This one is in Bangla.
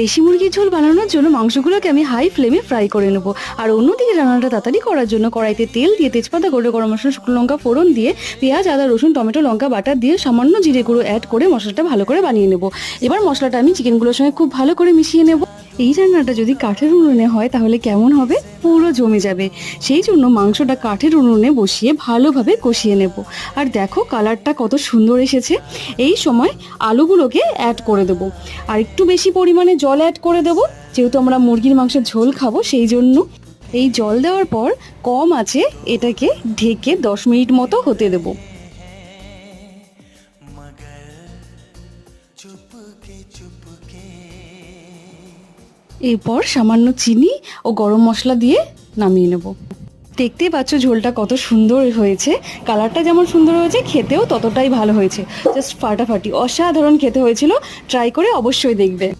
দেশি মুরগির ঝোল বানানোর জন্য মাংসগুলোকে আমি হাই ফ্লেমে ফ্রাই করে নেব। আর অন্যদিকে রান্নাটা তাড়াতাড়ি করার জন্য কড়াইতে তেল দিয়ে তেজপাতা গোটা গরম মশলা শুকনো লঙ্কা ফোড়ন দিয়ে পেঁয়াজ আদা রসুন টমেটো লঙ্কা বাটা দিয়ে সামান্য জিরে গুঁড়ো অ্যাড করে মশলাটা ভালো করে বানিয়ে নেব। এবার মশলাটা আমি চিকেনগুলোর সঙ্গে খুব ভালো করে মিশিয়ে নেব। এই রান্নাটা যদি কাঠের উনুনে হয় তাহলে কেমন হবে, পুরো জমে যাবে। সেই জন্য মাংসটা কাঠের উনুনে বসিয়ে ভালোভাবে কষিয়ে নেব। আর দেখো কালারটা কত সুন্দর এসেছে। এই সময় আলুগুলোকে অ্যাড করে দেবো আর একটু বেশি পরিমাণে জল অ্যাড করে দেবো, যেহেতু আমরা মুরগির মাংসের ঝোল খাবো সেই জন্য। এই জল দেওয়ার পর কম আছে এটাকে ঢেকে 10 মিনিট মতো হতে দেবো। এরপর সামান্য চিনি ও গরম মশলা দিয়ে নামিয়ে নেব। দেখতেই পাচ্ছ ঝোলটা কত সুন্দর হয়েছে, কালারটা যেমন সুন্দর হয়েছে খেতেও ততটাই ভালো হয়েছে। জাস্ট ফাটাফাটি অসাধারণ খেতে হয়েছিল। ট্রাই করে অবশ্যই দেখবে।